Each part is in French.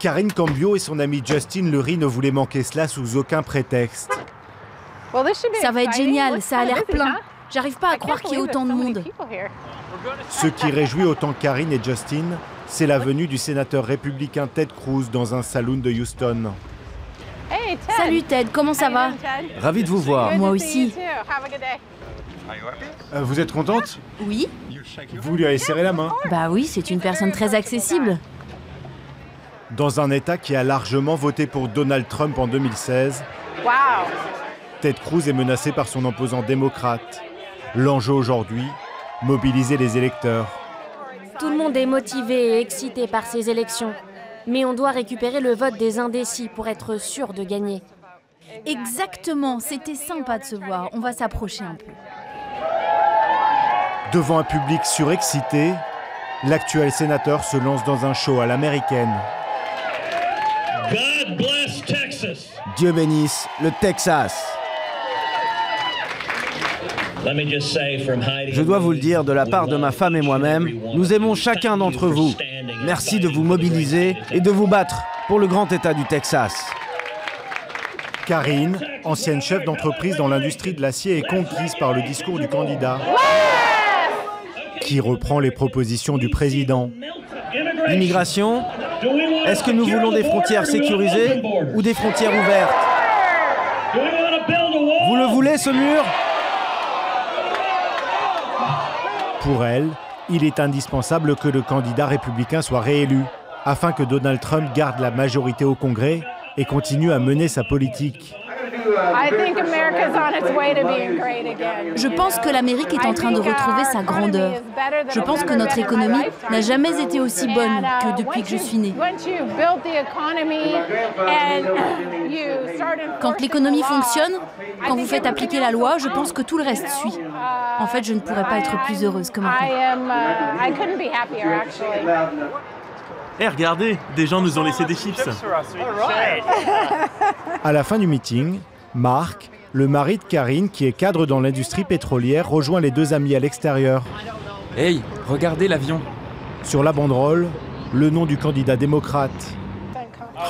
Karine Cambio et son ami Justin Lurie ne voulaient manquer cela sous aucun prétexte. Ça va être génial, ça a l'air plein. J'arrive pas à croire qu'il y ait autant de monde. Ce qui réjouit autant Karine et Justin, c'est la venue du sénateur républicain Ted Cruz dans un saloon de Houston. Salut Ted, comment ça va? Ravi de vous voir. Moi aussi. Vous êtes contente? Oui? Vous lui avez serré la main. Bah oui, c'est une personne très accessible. Dans un État qui a largement voté pour Donald Trump en 2016, Ted Cruz est menacé par son opposant démocrate. L'enjeu aujourd'hui, mobiliser les électeurs. Tout le monde est motivé et excité par ces élections. Mais on doit récupérer le vote des indécis pour être sûr de gagner. Exactement, c'était sympa de se voir. On va s'approcher un peu. Devant un public surexcité, l'actuel sénateur se lance dans un show à l'américaine. God bless Texas. Dieu bénisse le Texas. Je dois vous le dire, de la part de ma femme et moi-même, nous aimons chacun d'entre vous. Merci de vous mobiliser et de vous battre pour le grand État du Texas. Karine, ancienne chef d'entreprise dans l'industrie de l'acier, est conquise par le discours du candidat, qui reprend les propositions du président. L'immigration, est-ce que nous voulons des frontières sécurisées ou des frontières ouvertes? Vous le voulez, ce mur? Pour elle, il est indispensable que le candidat républicain soit réélu, afin que Donald Trump garde la majorité au Congrès et continue à mener sa politique. Je pense que l'Amérique est en train de retrouver sa grandeur. Je pense que notre économie n'a jamais été aussi bonne que depuis que je suis née. Quand l'économie fonctionne, quand vous faites appliquer la loi, je pense que tout le reste suit. En fait, je ne pourrais pas être plus heureuse que maintenant. Hey, regardez, des gens nous ont laissé des chips. À la fin du meeting, Mark, le mari de Karine, qui est cadre dans l'industrie pétrolière, rejoint les deux amis à l'extérieur. Hey, regardez l'avion. Sur la banderole, le nom du candidat démocrate.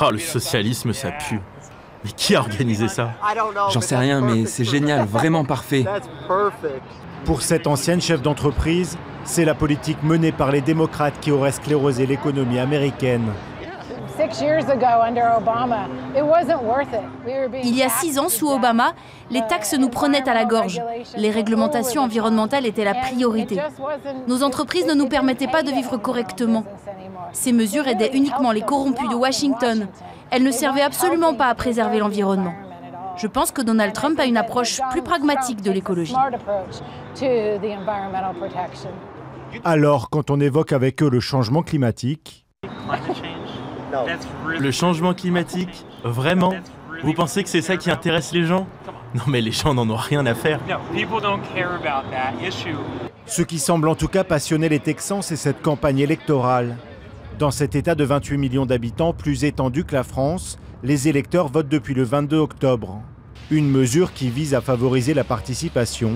Oh, le socialisme, ça pue. Mais qui a organisé ça? J'en sais rien, mais c'est génial, vraiment parfait. Pour cette ancienne chef d'entreprise, c'est la politique menée par les démocrates qui aurait sclérosé l'économie américaine. Il y a 6 ans, sous Obama, les taxes nous prenaient à la gorge. Les réglementations environnementales étaient la priorité. Nos entreprises ne nous permettaient pas de vivre correctement. Ces mesures aidaient uniquement les corrompus de Washington. Elles ne servaient absolument pas à préserver l'environnement. Je pense que Donald Trump a une approche plus pragmatique de l'écologie. Alors, quand on évoque avec eux le changement climatique... Le changement climatique? Vraiment? Vous pensez que c'est ça qui intéresse les gens? Non mais les gens n'en ont rien à faire. Ce qui semble en tout cas passionner les Texans, c'est cette campagne électorale. Dans cet État de 28 millions d'habitants, plus étendu que la France, les électeurs votent depuis le 22 octobre. Une mesure qui vise à favoriser la participation.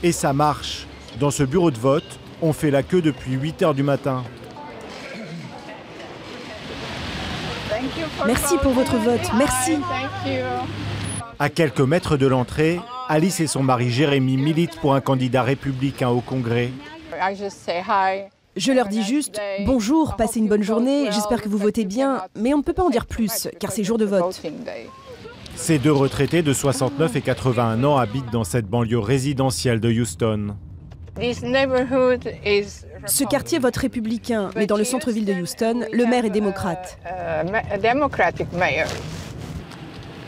Et ça marche. Dans ce bureau de vote, on fait la queue depuis 8 h du matin. Merci pour votre vote, merci. À quelques mètres de l'entrée, Alice et son mari Jérémy militent pour un candidat républicain au Congrès. Je leur dis juste « Bonjour, passez une bonne journée, j'espère que vous votez bien », mais on ne peut pas en dire plus, car c'est jour de vote. Ces deux retraités de 69 et 81 ans habitent dans cette banlieue résidentielle de Houston. Ce quartier vote républicain, mais dans le centre-ville de Houston, le maire est démocrate.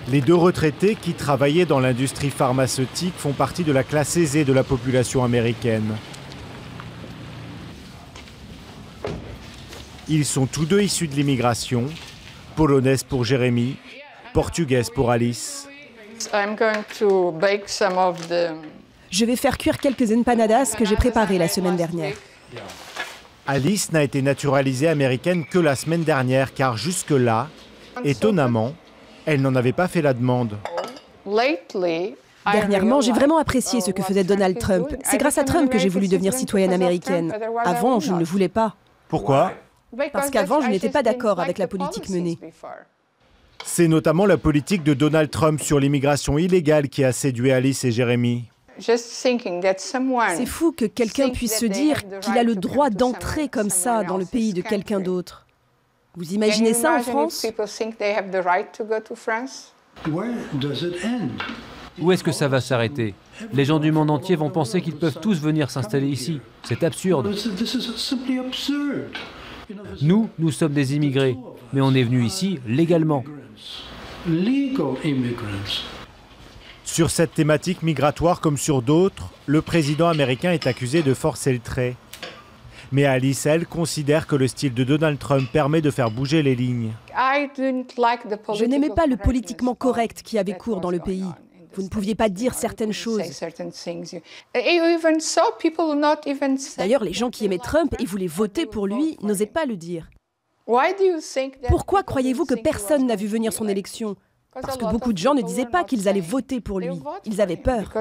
Les deux retraités qui travaillaient dans l'industrie pharmaceutique font partie de la classe aisée de la population américaine. Ils sont tous deux issus de l'immigration, polonaise pour Jérémy, portugaise pour Alice. Je vais faire cuire quelques empanadas que j'ai préparées la semaine dernière. Alice n'a été naturalisée américaine que la semaine dernière, car jusque-là, étonnamment, elle n'en avait pas fait la demande. Dernièrement, j'ai vraiment apprécié ce que faisait Donald Trump. C'est grâce à Trump que j'ai voulu devenir citoyenne américaine. Avant, je ne le voulais pas. Pourquoi? Parce qu'avant, je n'étais pas d'accord avec la politique menée. C'est notamment la politique de Donald Trump sur l'immigration illégale qui a séduit Alice et Jérémy. C'est fou que quelqu'un puisse se dire qu'il a le droit d'entrer comme ça dans le pays de quelqu'un d'autre. Vous imaginez ça en France? Où est-ce que ça va s'arrêter? Les gens du monde entier vont penser qu'ils peuvent tous venir s'installer ici. C'est absurde. Nous sommes des immigrés, mais on est venus ici légalement. Sur cette thématique migratoire comme sur d'autres, le président américain est accusé de forcer le trait. Mais Alice, elle, considère que le style de Donald Trump permet de faire bouger les lignes. Je n'aimais pas le politiquement correct qui avait cours dans le pays. Vous ne pouviez pas dire certaines choses. D'ailleurs, les gens qui aimaient Trump et voulaient voter pour lui n'osaient pas le dire. Pourquoi croyez-vous que personne n'a vu venir son élection? Parce que beaucoup de gens ne disaient pas qu'ils allaient voter pour lui. Ils avaient peur.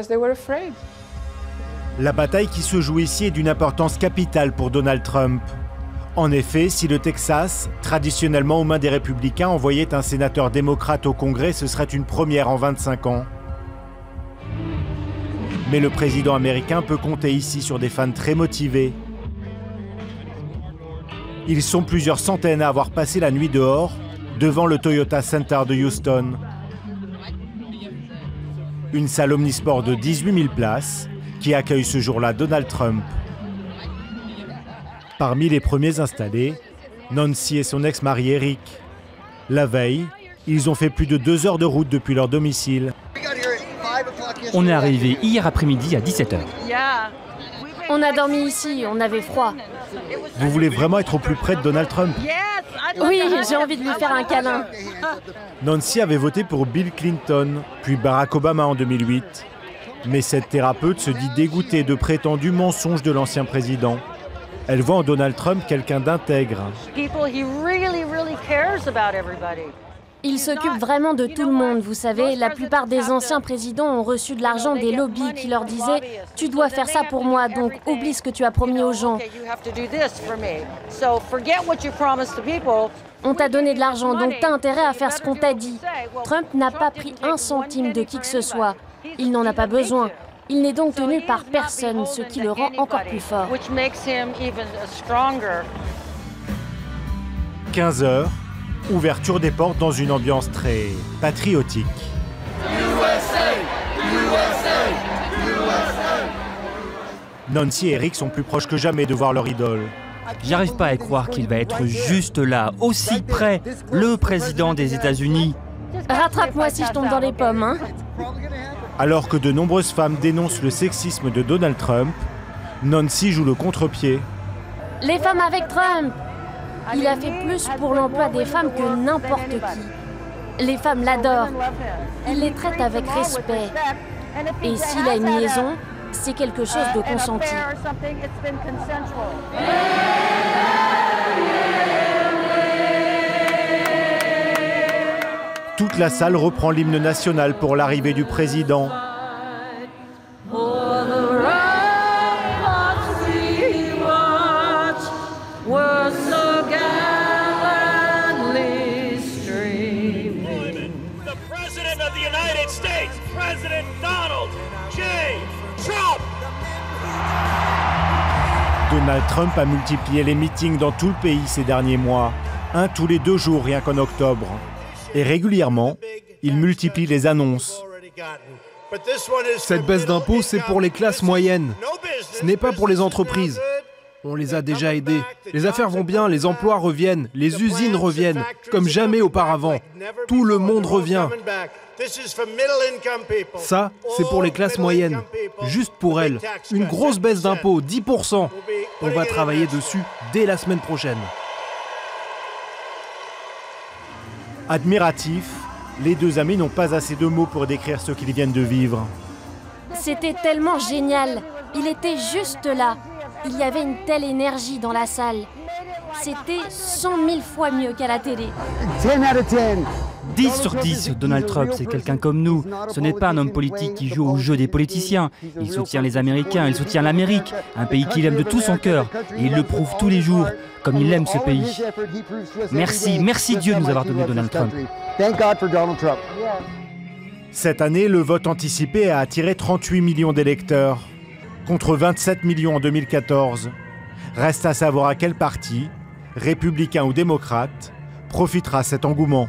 La bataille qui se joue ici est d'une importance capitale pour Donald Trump. En effet, si le Texas, traditionnellement aux mains des républicains, envoyait un sénateur démocrate au Congrès, ce serait une première en 25 ans. Mais le président américain peut compter ici sur des fans très motivés. Ils sont plusieurs centaines à avoir passé la nuit dehors, devant le Toyota Center de Houston. Une salle omnisport de 18 000 places qui accueille ce jour-là Donald Trump. Parmi les premiers installés, Nancy et son ex-mari Eric. La veille, ils ont fait plus de 2 heures de route depuis leur domicile. On est arrivé hier après-midi à 17 h. On a dormi ici, on avait froid. Vous voulez vraiment être au plus près de Donald Trump? Oui, j'ai envie de lui faire un câlin. Nancy avait voté pour Bill Clinton, puis Barack Obama en 2008. Mais cette thérapeute se dit dégoûtée de prétendus mensonges de l'ancien président. Elle voit en Donald Trump quelqu'un d'intègre. Il s'occupe vraiment de tout le monde, vous savez. La plupart des anciens présidents ont reçu de l'argent des lobbies qui leur disaient « Tu dois faire ça pour moi, donc oublie ce que tu as promis aux gens. On t'a donné de l'argent, donc t'as intérêt à faire ce qu'on t'a dit. » Trump n'a pas pris un centime de qui que ce soit. Il n'en a pas besoin. Il n'est donc tenu par personne, ce qui le rend encore plus fort. 15 heures, ouverture des portes dans une ambiance très patriotique. Nancy et Eric sont plus proches que jamais de voir leur idole. J'arrive pas à croire qu'il va être juste là, aussi près, le président des États-Unis. Rattrape-moi si je tombe dans les pommes, hein. Alors que de nombreuses femmes dénoncent le sexisme de Donald Trump, Nancy joue le contre-pied. Les femmes avec Trump! Il a fait plus pour l'emploi des femmes que n'importe qui. Les femmes l'adorent. Il les traite avec respect. Et s'il a une liaison, c'est quelque chose de consenti. Toute la salle reprend l'hymne national pour l'arrivée du président. Donald Trump a multiplié les meetings dans tout le pays ces derniers mois, un tous les 2 jours rien qu'en octobre. Et régulièrement, il multiplie les annonces. Cette baisse d'impôts, c'est pour les classes moyennes. Ce n'est pas pour les entreprises. On les a déjà aidés. Les affaires vont bien, les emplois reviennent, les usines reviennent, comme jamais auparavant. Tout le monde revient. Ça, c'est pour les classes moyennes. Juste pour elles. Une grosse baisse d'impôts, 10%. On va travailler dessus dès la semaine prochaine. Admiratifs, les 2 amis n'ont pas assez de mots pour décrire ce qu'ils viennent de vivre. C'était tellement génial. Il était juste là. Il y avait une telle énergie dans la salle. C'était 100 000 fois mieux qu'à la télé. 10 sur 10, Donald Trump, c'est quelqu'un comme nous. Ce n'est pas un homme politique qui joue au jeu des politiciens. Il soutient les Américains, il soutient l'Amérique, un pays qu'il aime de tout son cœur. Et il le prouve tous les jours, comme il aime ce pays. Merci Dieu de nous avoir donné Donald Trump. Cette année, le vote anticipé a attiré 38 millions d'électeurs, contre 27 millions en 2014. Reste à savoir à quel parti, républicain ou démocrate, profitera cet engouement.